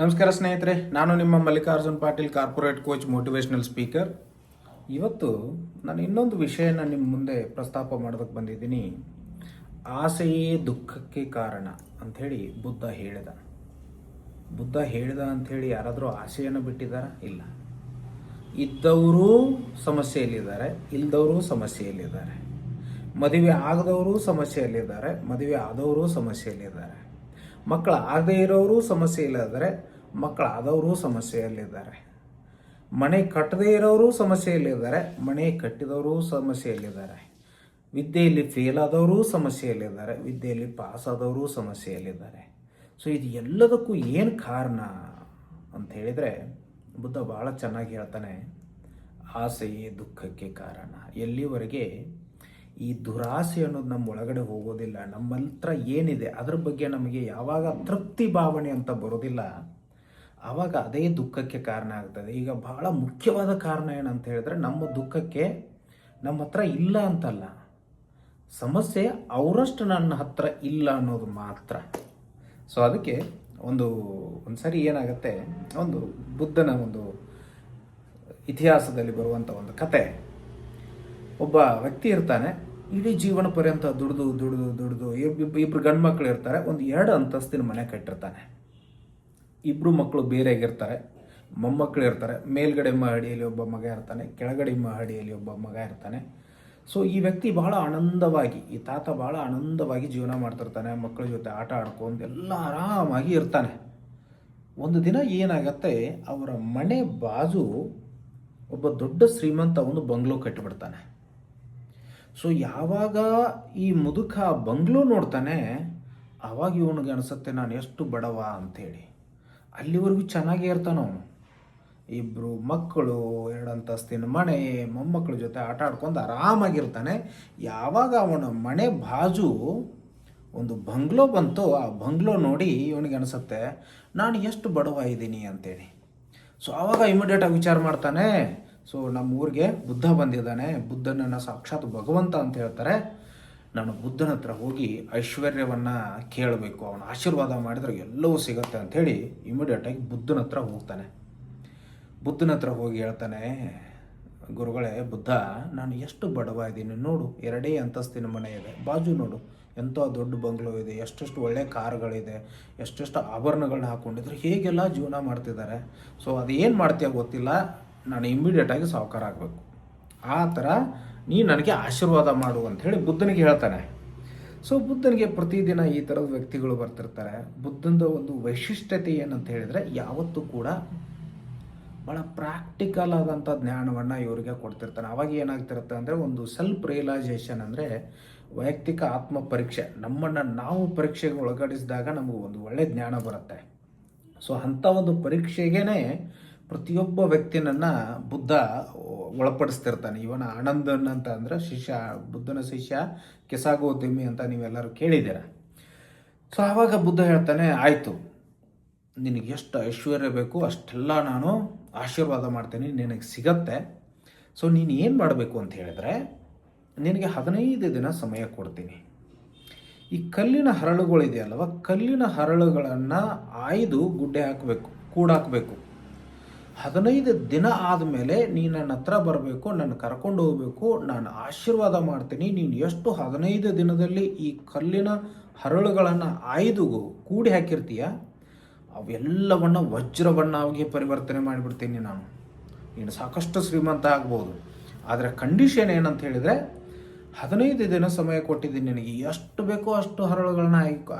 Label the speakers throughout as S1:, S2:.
S1: ನಮಸ್ಕಾರ ಸ್ನೇಹಿತರೆ, ನಾನು ನಿಮ್ಮ Mallikarjun Patil, corporate coach, motivational speaker. ಇವತ್ತು ನಾನು ಇನ್ನೊಂದು ವಿಷಯನ ನಿಮ್ಮ ಮುಂದೆ ಪ್ರಸ್ತಾಪ ಮಾಡೋದಕ್ಕೆ ಬಂದಿದ್ದೀನಿ. ಆಸೆಯೇ ದುಃಖಕ್ಕೆ ಕಾರಣ ಅಂಥೇಳಿ ಬುದ್ಧ ಹೇಳಿದ ಅಂಥೇಳಿ ಯಾರಾದರೂ ಆಸೆಯನ್ನು ಬಿಟ್ಟಿದ್ದಾರ? ಇಲ್ಲ. ಇದ್ದವರು ಸಮಸ್ಯೆಯಲ್ಲಿದ್ದಾರೆ, ಇಲ್ಲದವರು ಸಮಸ್ಯೆಯಲ್ಲಿದ್ದಾರೆ. ಮದುವೆ ಆಗದವರು ಸಮಸ್ಯೆಯಲ್ಲಿದ್ದಾರೆ, ಮದುವೆ ಆದವರು ಸಮಸ್ಯೆಯಲ್ಲಿದ್ದಾರೆ. ಮಕ್ಕಳು ಆಗದೇ ಇರೋರು ಸಮಸ್ಯೆಯಲ್ಲಿದ್ದಾರೆ, ಮಕ್ಕಳಾದವರು ಸಮಸ್ಯೆಯಲ್ಲಿದ್ದಾರೆ. ಮನೆ ಕಟ್ಟದೇ ಇರೋರು ಸಮಸ್ಯೆಯಲ್ಲಿದ್ದಾರೆ, ಮನೆ ಕಟ್ಟಿದವರು ಸಮಸ್ಯೆಯಲ್ಲಿದ್ದಾರೆ. ವಿದ್ಯೆಯಲ್ಲಿ ಫೇಲ್ ಆದವರು ಸಮಸ್ಯೆಯಲ್ಲಿದ್ದಾರೆ, ವಿದ್ಯೆಯಲ್ಲಿ ಪಾಸ್ ಆದವರು ಸಮಸ್ಯೆಯಲ್ಲಿದ್ದಾರೆ. ಸೊ ಇದು ಎಲ್ಲದಕ್ಕೂ ಏನು ಕಾರಣ ಅಂತ ಹೇಳಿದರೆ, ಬುದ್ಧ ಭಾಳ ಚೆನ್ನಾಗಿ ಹೇಳ್ತಾನೆ, ಆಸೆಯೇ ದುಃಖಕ್ಕೆ ಕಾರಣ. ಎಲ್ಲಿವರೆಗೆ ಈ ದುರಾಸೆ ಅನ್ನೋದು ನಮ್ಮ ಒಳಗಡೆ ಹೋಗೋದಿಲ್ಲ, ನಮ್ಮ ಹತ್ರ ಏನಿದೆ ಅದ್ರ ಬಗ್ಗೆ ನಮಗೆ ಯಾವಾಗ ತೃಪ್ತಿ ಭಾವನೆ ಅಂತ ಬರೋದಿಲ್ಲ, ಆವಾಗ ಅದೇ ದುಃಖಕ್ಕೆ ಕಾರಣ ಆಗ್ತದೆ. ಈಗ ಬಹಳ ಮುಖ್ಯವಾದ ಕಾರಣ ಏನಂತ ಹೇಳಿದ್ರೆ, ನಮ್ಮ ದುಃಖಕ್ಕೆ ನಮ್ಮ ಹತ್ರ ಇಲ್ಲ ಅಂತಲ್ಲ, ಸಮಸ್ಯೆ ಅವರಷ್ಟು ನನ್ನ ಹತ್ರ ಇಲ್ಲ ಅನ್ನೋದು ಮಾತ್ರ. ಸೊ ಅದಕ್ಕೆ ಒಂದು ಸರಿ ಏನಾಗುತ್ತೆ, ಒಂದು ಬುದ್ಧನ ಒಂದು ಇತಿಹಾಸದಲ್ಲಿ ಬರುವಂಥ ಒಂದು ಕತೆ. ಒಬ್ಬ ವ್ಯಕ್ತಿ ಇರ್ತಾನೆ, ಇಡೀ ಜೀವನ ಪರ್ಯಂತ ದುಡಿದು ಇಬ್ಬರು ಗಂಡು ಮಕ್ಕಳು ಇರ್ತಾರೆ. ಒಂದು 2 ಅಂತಸ್ತಿನ ಮನೆ ಕಟ್ಟಿರ್ತಾನೆ. ಇಬ್ಬರು ಮಕ್ಕಳು ಬೇರೆಯಾಗಿರ್ತಾರೆ, ಮೊಮ್ಮಕ್ಕಳು ಇರ್ತಾರೆ. ಮೇಲ್ಗಡೆ ಮಹಡಿಯಲ್ಲಿ ಒಬ್ಬ ಮಗ ಇರ್ತಾನೆ, ಕೆಳಗಡೆ ಮಹಡಿಯಲ್ಲಿ ಒಬ್ಬ ಮಗ ಇರ್ತಾನೆ. ಸೊ ಈ ವ್ಯಕ್ತಿ ಬಹಳ ಆನಂದವಾಗಿ, ಈ ತಾತ ಬಹಳ ಆನಂದವಾಗಿ ಜೀವನ ಮಾಡ್ತಿರ್ತಾನೆ, ಮಕ್ಕಳ ಜೊತೆ ಆಟ ಆಡ್ಕೊಂಡು ಎಲ್ಲ ಆರಾಮಾಗಿ ಇರ್ತಾನೆ. ಒಂದು ದಿನ ಏನಾಗತ್ತೆ, ಅವರ ಮನೆ ಬಾಜು ಒಬ್ಬ ದೊಡ್ಡ ಶ್ರೀಮಂತ ಒಂದು ಬಂಗ್ಲೋ ಕಟ್ಟಿಬಿಡ್ತಾನೆ. ಸೊ ಯಾವಾಗ ಈ ಮುದುಕ ಬಂಗ್ಲೋ ನೋಡ್ತಾನೆ, ಆವಾಗ ಇವನಿಗೆ ಅನಿಸುತ್ತೆ, ನಾನು ಎಷ್ಟು ಬಡವ ಅಂಥೇಳಿ. ಅಲ್ಲಿವರೆಗೂ ಚೆನ್ನಾಗೇ ಇರ್ತಾನೆ ಅವನು. ಇಬ್ಬರು ಮಕ್ಕಳು, 2 ಅಂತಸ್ತಿನ ಮನೆ, ಮೊಮ್ಮಕ್ಕಳ ಜೊತೆ ಆಟ ಆಡ್ಕೊಂಡು ಆರಾಮಾಗಿರ್ತಾನೆ. ಯಾವಾಗ ಅವನ ಮನೆ ಬಾಜು ಒಂದು ಬಂಗ್ಲೋ ಬಂತು, ಆ ಬಂಗ್ಲೋ ನೋಡಿ ಇವನಿಗೆ ಅನಿಸುತ್ತೆ, ನಾನು ಎಷ್ಟು ಬಡವ ಇದ್ದೀನಿ ಅಂತೇಳಿ. ಸೊ ಆವಾಗ ಇಮಿಡಿಯೇಟಾಗಿ ವಿಚಾರ ಮಾಡ್ತಾನೆ, ಸೊ ನಮ್ಮ ಊರಿಗೆ ಬುದ್ಧ ಬಂದಿದ್ದಾನೆ, ಬುದ್ಧನನ್ನು ಸಾಕ್ಷಾತ್ ಭಗವಂತ ಅಂತ ಹೇಳ್ತಾರೆ, ನಾನು ಬುದ್ಧನ ಹತ್ರ ಹೋಗಿ ಐಶ್ವರ್ಯವನ್ನು ಕೇಳಬೇಕು, ಅವನ ಆಶೀರ್ವಾದ ಮಾಡಿದ್ರೆ ಎಲ್ಲವೂ ಸಿಗುತ್ತೆ ಅಂಥೇಳಿ ಇಮಿಡಿಯೇಟಾಗಿ ಬುದ್ಧನ ಹತ್ರ ಹೋಗ್ತಾನೆ. ಬುದ್ಧನ ಹತ್ರ ಹೋಗಿ ಹೇಳ್ತಾನೆ, ಗುರುಗಳೇ ಬುದ್ಧ, ನಾನು ಎಷ್ಟು ಬಡವ ಇದ್ದೀನಿ ನೋಡು, 2 ಅಂತಸ್ತಿನ ಮನೆ ಇದೆ, ಬಾಜು ನೋಡು ಎಂಥ ದೊಡ್ಡ ಬಂಗ್ಲೋ ಇದೆ, ಎಷ್ಟೆಷ್ಟು ಒಳ್ಳೆ ಕಾರುಗಳಿದೆ, ಎಷ್ಟೆಷ್ಟು ಆಭರಣಗಳನ್ನ ಹಾಕ್ಕೊಂಡಿದ್ರು, ಹೇಗೆಲ್ಲ ಜೀವನ ಮಾಡ್ತಿದ್ದಾರೆ. ಸೊ ಅದೇನು ಮಾಡ್ತೀಯ ಗೊತ್ತಿಲ್ಲ, ನಾನು ಇಮ್ಮಿಡಿಯೇಟಾಗಿ ಸಾಹುಕಾರ ಆಗಬೇಕು, ಆ ಥರ ನೀ ನನಗೆ ಆಶೀರ್ವಾದ ಮಾಡು ಅಂಥೇಳಿ ಬುದ್ಧನಿಗೆ ಹೇಳ್ತಾನೆ. ಸೊ ಬುದ್ಧನಿಗೆ ಪ್ರತಿದಿನ ಈ ಥರದ ವ್ಯಕ್ತಿಗಳು ಬರ್ತಿರ್ತಾರೆ. ಬುದ್ಧನ ಒಂದು ವೈಶಿಷ್ಟ್ಯತೆ ಏನಂತ ಹೇಳಿದರೆ, ಯಾವತ್ತೂ ಕೂಡ ಭಾಳ ಪ್ರಾಕ್ಟಿಕಲ್ ಆದಂಥ ಜ್ಞಾನವನ್ನು ಇವರಿಗೆ ಕೊಡ್ತಿರ್ತಾನೆ. ಅವಾಗ ಏನಾಗ್ತಿರುತ್ತೆ ಅಂದರೆ, ಒಂದು ಸೆಲ್ಫ್ ರಿಯಲೈಸೇಷನ್, ಅಂದರೆ ವೈಯಕ್ತಿಕ ಆತ್ಮ ಪರೀಕ್ಷೆ. ನಮ್ಮನ್ನು ನಾವು ಪರೀಕ್ಷೆಗೆ ಒಳಗಡಿಸಿದಾಗ ನಮಗೆ ಒಂದು ಒಳ್ಳೆಯ ಜ್ಞಾನ ಬರುತ್ತೆ. ಸೊ ಅಂಥ ಒಂದು ಪರೀಕ್ಷೆಗೇ ಪ್ರತಿಯೊಬ್ಬ ವ್ಯಕ್ತಿನನ್ನು ಬುದ್ಧ ಒಳಪಡಿಸ್ತಿರ್ತಾನೆ. ಇವನ ಆನಂದನ್ ಅಂತ ಅಂದರೆ ಶಿಷ್ಯ, ಬುದ್ಧನ ಶಿಷ್ಯ ಕೆಸಾಗೋದ್ಯಮಿ ಅಂತ ನೀವೆಲ್ಲರೂ ಕೇಳಿದ್ದೀರ. ಸೊ ಆವಾಗ ಬುದ್ಧ ಹೇಳ್ತಾನೆ, ಆಯಿತು, ನಿನಗೆ ಎಷ್ಟು ಐಶ್ವರ್ಯ ಬೇಕು ಅಷ್ಟೆಲ್ಲ ನಾನು ಆಶೀರ್ವಾದ ಮಾಡ್ತೀನಿ, ನಿನಗೆ ಸಿಗತ್ತೆ. ಸೊ ನೀನು ಏನು ಮಾಡಬೇಕು ಅಂತ ಹೇಳಿದ್ರೆ, ನಿನಗೆ 15 ದಿನ ಸಮಯ ಕೊಡ್ತೀನಿ. ಈ ಕಲ್ಲಿನ ಹರಳುಗಳಿದೆಯಲ್ವ, ಕಲ್ಲಿನ ಹರಳುಗಳನ್ನು ಆಯ್ದು ಗುಡ್ಡೆ ಹಾಕಬೇಕು, ಕೂಡಾಕಬೇಕು. 15 ದಿನ ಆದಮೇಲೆ ನೀನು ನನ್ನ ಹತ್ರ ಬರಬೇಕು, ನನ್ನ ಕರ್ಕೊಂಡು ಹೋಗಬೇಕು, ನಾನು ಆಶೀರ್ವಾದ ಮಾಡ್ತೀನಿ. ನೀನು ಎಷ್ಟು 15 ದಿನದಲ್ಲಿ ಈ ಕಲ್ಲಿನ ಹರಳುಗಳನ್ನು ಆಯ್ದು ಕೂಡಿ ಹಾಕಿರ್ತೀಯ, ಅವೆಲ್ಲವನ್ನು ವಜ್ರವನ್ನಾಗಿ ಪರಿವರ್ತನೆ ಮಾಡಿಬಿಡ್ತೀನಿ ನಾನು. ನೀನು ಸಾಕಷ್ಟು ಶ್ರೀಮಂತ ಆಗ್ಬೋದು. ಆದರೆ ಕಂಡೀಷನ್ ಏನಂತ ಹೇಳಿದರೆ, 15 ದಿನ ಸಮಯ ಕೊಟ್ಟಿದ್ದೀನಿ ನಿನಗೆ, ಎಷ್ಟು ಬೇಕೋ ಅಷ್ಟು ಹರಳುಗಳನ್ನ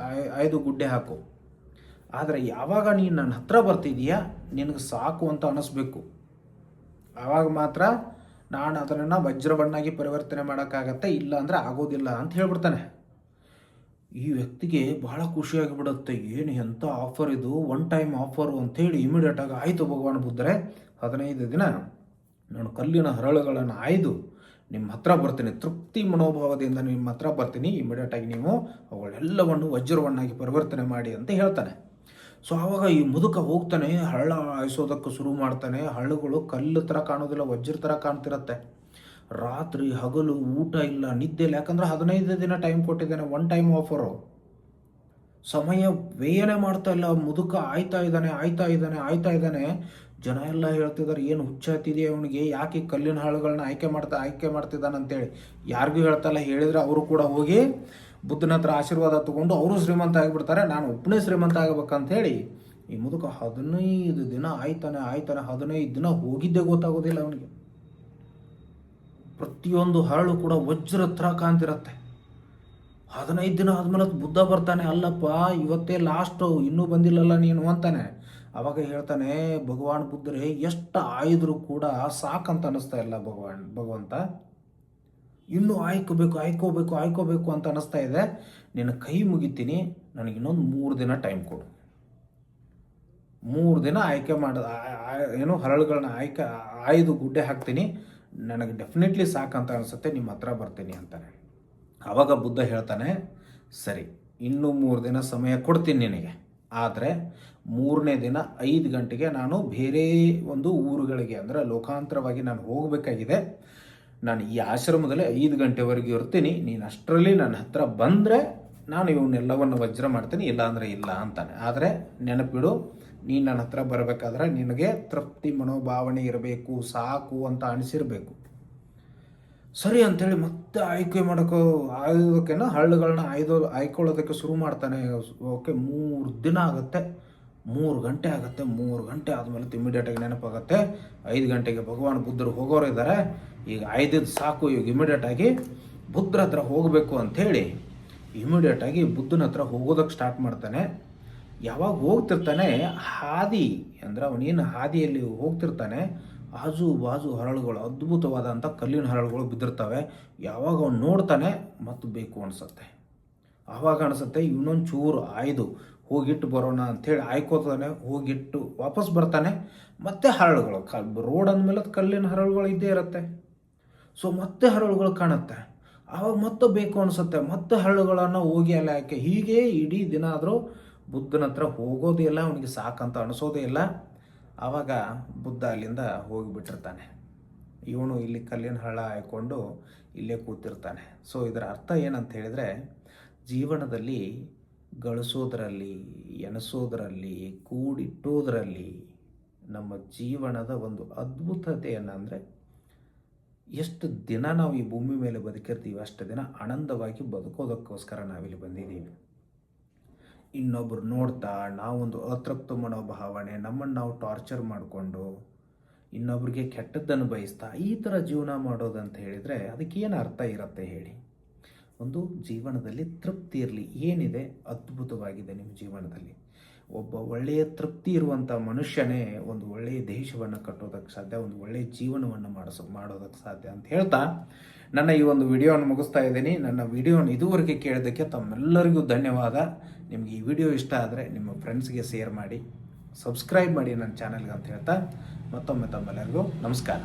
S1: ಆಯ್ದು ಗುಡ್ಡೆ ಹಾಕು. ಆದರೆ ಯಾವಾಗ ನೀನು ನನ್ನ ಹತ್ರ ಬರ್ತಿದೀಯಾ, ನಿನಗೆ ಸಾಕು ಅಂತ ಅನ್ನಿಸ್ಬೇಕು, ಆವಾಗ ಮಾತ್ರ ನಾನು ಅದನ್ನು ವಜ್ರವನ್ನಾಗಿ ಪರಿವರ್ತನೆ ಮಾಡೋಕ್ಕಾಗತ್ತೆ, ಇಲ್ಲ ಅಂದರೆ ಆಗೋದಿಲ್ಲ ಅಂತ ಹೇಳ್ಬಿಡ್ತಾನೆ. ಈ ವ್ಯಕ್ತಿಗೆ ಬಹಳ ಖುಷಿಯಾಗಿಬಿಡುತ್ತೆ, ಏನು ಎಂಥ ಆಫರ್ ಇದು, 1 ಟೈಮ್ ಆಫರು ಅಂಥೇಳಿ ಇಮಿಡಿಯೇಟಾಗಿ, ಆಯಿತು ಭಗವಾನ್ ಬುದ್ಧರೇ, 15 ದಿನ ನಾನು ಕಲ್ಲಿನ ಹರಳುಗಳನ್ನು ಆಯ್ದು ನಿಮ್ಮ ಹತ್ರ ಬರ್ತೀನಿ, ತೃಪ್ತಿ ಮನೋಭಾವದಿಂದ ನಿಮ್ಮ ಹತ್ರ ಬರ್ತೀನಿ, ಇಮಿಡಿಯೇಟಾಗಿ ನೀವು ಅವುಗಳೆಲ್ಲವನ್ನು ವಜ್ರವನ್ನಾಗಿ ಪರಿವರ್ತನೆ ಮಾಡಿ ಅಂತ ಹೇಳ್ತಾನೆ. ಸೊ ಆವಾಗ ಈ ಮುದುಕ ಹೋಗ್ತಾನೆ, ಹಳ್ಳ ಹಾಯಿಸೋದಕ್ಕೆ ಶುರು ಮಾಡ್ತಾನೆ. ಹಳ್ಳುಗಳು ಕಲ್ಲು ಥರ ಕಾಣೋದಿಲ್ಲ, ವಜ್ರ ಥರ ಕಾಣ್ತಿರತ್ತೆ. ರಾತ್ರಿ ಹಗಲು ಊಟ ಇಲ್ಲ, ನಿದ್ದೆ ಇಲ್ಲ. ಯಾಕಂದರೆ 15 ದಿನ ಟೈಮ್ ಕೊಟ್ಟಿದ್ದಾನೆ, 1 ಟೈಮ್ ಆಫರು. ಸಮಯ ವ್ಯಯನೇ ಮಾಡ್ತಾ ಇಲ್ಲ, ಮುದುಕ ಆಯ್ತಾ ಇದ್ದಾನೆ. ಜನ ಎಲ್ಲ ಹೇಳ್ತಿದ್ದಾರೆ, ಏನು ಹುಚ್ಚಾತಿದೆಯಾ ಅವನಿಗೆ, ಯಾಕೆ ಕಲ್ಲಿನ ಹಾಳುಗಳನ್ನ ಆಯ್ಕೆ ಮಾಡ್ತಿದ್ದಾನೆ ಅಂತೇಳಿ. ಯಾರಿಗೂ ಹೇಳ್ತಲ್ಲ, ಹೇಳಿದ್ರೆ ಅವರು ಕೂಡ ಹೋಗಿ ಬುದ್ಧನ ಹತ್ರ ಆಶೀರ್ವಾದ ತಗೊಂಡು ಅವರು ಶ್ರೀಮಂತ ಆಗಿಬಿಡ್ತಾರೆ. ನಾನು ಒಬ್ಬನೇ ಶ್ರೀಮಂತ ಆಗಬೇಕಂತ ಹೇಳಿ ಈ ಮುದುಕ 15 ದಿನ ಆಯ್ತಾನೆ 15 ದಿನ ಹೋಗಿದ್ದೇ ಗೊತ್ತಾಗೋದಿಲ್ಲ ಅವನಿಗೆ. ಪ್ರತಿಯೊಂದು ಹರಳು ಕೂಡ ವಜ್ರ ಥರ ಕಾಣ್ತಿರತ್ತೆ. 15 ದಿನ ಆದ್ಮೇಲೆ ಬುದ್ಧ ಬರ್ತಾನೆ, ಅಲ್ಲಪ್ಪ ಇವತ್ತೇ ಲಾಸ್ಟು, ಇನ್ನೂ ಬಂದಿಲ್ಲಲ್ಲ ನೀನು ಅಂತಾನೆ. ಅವಾಗ ಹೇಳ್ತಾನೆ, ಭಗವಾನ್ ಬುದ್ಧರೇ, ಎಷ್ಟು ಆಯ್ದರೂ ಕೂಡ ಸಾಕಂತ ಅನ್ನಿಸ್ತಾ ಇಲ್ಲ ಭಗವಂತ, ಇನ್ನೂ ಆಯ್ಕೋಬೇಕು ಅಂತ ಅನ್ನಿಸ್ತಾ ಇದೆ. ನಿನ್ನ ಕೈ ಮುಗಿತೀನಿ, ನನಗೆ ಇನ್ನೊಂದು 3 ದಿನ ಟೈಮ್ ಕೊಡು. 3 ದಿನ ಹರಳುಗಳನ್ನ ಆಯ್ದು ಗುಡ್ಡೆ ಹಾಕ್ತೀನಿ, ನನಗೆ ಡೆಫಿನೆಟ್ಲಿ ಸಾಕಂತ ಅನಿಸುತ್ತೆ, ನಿಮ್ಮ ಹತ್ರ ಬರ್ತೀನಿ ಅಂತಾನೆ. ಆವಾಗ ಬುದ್ಧ ಹೇಳ್ತಾನೆ, ಸರಿ, ಇನ್ನೂ 3 ದಿನ ಸಮಯ ಕೊಡ್ತೀನಿ ನಿನಗೆ, ಆದರೆ 3ನೇ ದಿನ 5 ಗಂಟೆಗೆ ನಾನು ಬೇರೆ ಒಂದು ಊರುಗಳಿಗೆ, ಅಂದರೆ ಲೋಕಾಂತರವಾಗಿ ನಾನು ಹೋಗಬೇಕಾಗಿದೆ. ನಾನು ಈ ಆಶ್ರಮದಲ್ಲಿ 5 ಗಂಟೆವರೆಗೆ ಇರ್ತೀನಿ. ನೀನು ಅಷ್ಟರಲ್ಲಿ ನನ್ನ ಹತ್ರ ಬಂದರೆ ನಾನು ಇವನ್ನೆಲ್ಲವನ್ನು ವಜ್ರ ಮಾಡ್ತೀನಿ, ಇಲ್ಲ ಅಂದರೆ ಇಲ್ಲ ಅಂತಾನೆ. ಆದರೆ ನೆನಪಿಡು, ನೀನು ನನ್ನ ಹತ್ರ ಬರಬೇಕಾದ್ರೆ ನಿನಗೆ ತೃಪ್ತಿ ಮನೋಭಾವನೆ ಇರಬೇಕು, ಸಾಕು ಅಂತ ಅನಿಸಿರಬೇಕು. ಸರಿ ಅಂಥೇಳಿ ಮತ್ತೆ ಆಯ್ದೋದಕ್ಕೆನ ಹಳ್ಳುಗಳನ್ನ ಆಯ್ಕೊಳ್ಳೋದಕ್ಕೆ ಶುರು ಮಾಡ್ತಾನೆ. ಓಕೆ, 3 ದಿನ ಆಗುತ್ತೆ, 3 ಗಂಟೆ ಆಗುತ್ತೆ. 3 ಗಂಟೆ ಆದಮೇಲೆ ಇಮಿಡಿಯೇಟಾಗಿ ನೆನಪಾಗುತ್ತೆ, 5 ಗಂಟೆಗೆ ಭಗವಾನ್ ಬುದ್ಧರು ಹೋಗೋರು ಇದ್ದಾರೆ, ಈಗ ಆಯ್ದಿದ್ದು ಸಾಕು, ಈಗ ಇಮಿಡಿಯೇಟಾಗಿ ಬುದ್ಧರ ಹತ್ರ ಹೋಗಬೇಕು ಅಂಥೇಳಿ ಇಮಿಡಿಯೇಟಾಗಿ ಬುದ್ಧನ ಹತ್ರ ಹೋಗೋದಕ್ಕೆ ಸ್ಟಾರ್ಟ್ ಮಾಡ್ತಾನೆ. ಯಾವಾಗ ಹೋಗ್ತಿರ್ತಾನೆ, ಹಾದಿ ಅಂದರೆ ಅವನೇನು ಹಾದಿಯಲ್ಲಿ ಹೋಗ್ತಿರ್ತಾನೆ, ಆಜು ಬಾಜು ಹರಳುಗಳು, ಅದ್ಭುತವಾದಂಥ ಕಲ್ಲಿನ ಹರಳುಗಳು ಬಿದ್ದಿರ್ತವೆ. ಯಾವಾಗ ಅವನು ನೋಡ್ತಾನೆ ಮತ್ತು ಬೇಕು ಅನಿಸುತ್ತೆ. ಆವಾಗ ಅನಿಸುತ್ತೆ ಇನ್ನೊಂದು ಚೂರು ಆಯ್ದು ಹೋಗಿಟ್ಟು ಬರೋಣ ಅಂಥೇಳಿ ಆಯ್ಕೋತಾನೆ. ಹೋಗಿಟ್ಟು ವಾಪಸ್ ಬರ್ತಾನೆ, ಮತ್ತೆ ಹರಳುಗಳು, ರೋಡ್ ಅಂದಮೇಲೆ ಕಲ್ಲಿನ ಹರಳುಗಳು ಇದ್ದೇ ಇರುತ್ತೆ. ಸೊ ಮತ್ತೆ ಹರಳುಗಳು ಕಾಣುತ್ತೆ. ಆವಾಗ ಮತ್ತೆ ಬೇಕು ಅನಿಸುತ್ತೆ, ಮತ್ತೆ ಹರಳುಗಳನ್ನು ಹೋಗಿ ಅಲ್ಲಿ ಹಾಕಿ, ಹೀಗೆ ಇಡೀ ದಿನ ಆದರೂ ಬುದ್ಧನ ಹತ್ರ ಹೋಗೋದೇ ಇಲ್ಲ, ಅವನಿಗೆ ಸಾಕಂತ ಅನಿಸೋದೇ ಇಲ್ಲ. ಆವಾಗ ಬುದ್ಧ ಅಲ್ಲಿಂದ ಹೋಗಿಬಿಟ್ಟಿರ್ತಾನೆ. ಇವನು ಇಲ್ಲಿ ಕಲ್ಲಿನ ಹಳ್ಳ ಹಾಕ್ಕೊಂಡು ಇಲ್ಲೇ ಕೂತಿರ್ತಾನೆ. ಸೊ ಇದರ ಅರ್ಥ ಏನಂತ ಹೇಳಿದರೆ, ಜೀವನದಲ್ಲಿ ಗಳಿಸೋದ್ರಲ್ಲಿ, ಎನಿಸೋದ್ರಲ್ಲಿ, ಕೂಡಿಟ್ಟೋದ್ರಲ್ಲಿ ನಮ್ಮ ಜೀವನದ ಒಂದು ಅದ್ಭುತತೆಯನ್ನು, ಅಂದರೆ ಎಷ್ಟು ದಿನ ನಾವು ಈ ಭೂಮಿ ಮೇಲೆ ಬದುಕಿರ್ತೀವಿ ಅಷ್ಟು ದಿನ ಆನಂದವಾಗಿ ಬದುಕೋದಕ್ಕೋಸ್ಕರ ನಾವಿಲ್ಲಿ ಬಂದಿದ್ದೀವಿ. ಇನ್ನೊಬ್ಬರು ನೋಡ್ತಾ ನಾವೊಂದು ಅತೃಪ್ತ ಮನೋಭಾವನೆ, ನಮ್ಮನ್ನು ನಾವು ಟಾರ್ಚರ್ ಮಾಡಿಕೊಂಡು ಇನ್ನೊಬ್ರಿಗೆ ಕೆಟ್ಟದ್ದನ್ನು ಬಯಸ್ತಾ ಈ ಥರ ಜೀವನ ಮಾಡೋದಂತ ಹೇಳಿದರೆ ಅದಕ್ಕೇನು ಅರ್ಥ ಇರುತ್ತೆ ಹೇಳಿ? ಒಂದು ಜೀವನದಲ್ಲಿ ತೃಪ್ತಿ ಇರಲಿ. ಏನಿದೆ ಅದ್ಭುತವಾಗಿದೆ ನಿಮ್ಮ ಜೀವನದಲ್ಲಿ. ಒಬ್ಬ ಒಳ್ಳೆಯ ತೃಪ್ತಿ ಇರುವಂಥ ಮನುಷ್ಯನೇ ಒಂದು ಒಳ್ಳೆಯ ದೇಶವನ್ನು ಕಟ್ಟೋದಕ್ಕೆ ಸಾಧ್ಯ, ಒಂದು ಒಳ್ಳೆಯ ಜೀವನವನ್ನು ಮಾಡೋದಕ್ಕೆ ಸಾಧ್ಯ ಅಂತ ಹೇಳ್ತಾ ನನ್ನ ಈ ಒಂದು ವಿಡಿಯೋವನ್ನು ಮುಗಿಸ್ತಾ ಇದ್ದೀನಿ. ನನ್ನ ವಿಡಿಯೋನ ಇದುವರೆಗೆ ಕೇಳೋದಕ್ಕೆ ತಮ್ಮೆಲ್ಲರಿಗೂ ಧನ್ಯವಾದ. ನಿಮಗೆ ಈ ವಿಡಿಯೋ ಇಷ್ಟ ಆದರೆ ನಿಮ್ಮ ಫ್ರೆಂಡ್ಸ್ಗೆ ಶೇರ್ ಮಾಡಿ, ಸಬ್ಸ್ಕ್ರೈಬ್ ಮಾಡಿ ನನ್ನ ಚಾನಲ್ಗೆ ಅಂತ ಹೇಳ್ತಾ ಮತ್ತೊಮ್ಮೆ ತಮ್ಮೆಲ್ಲರಿಗೂ ನಮಸ್ಕಾರ.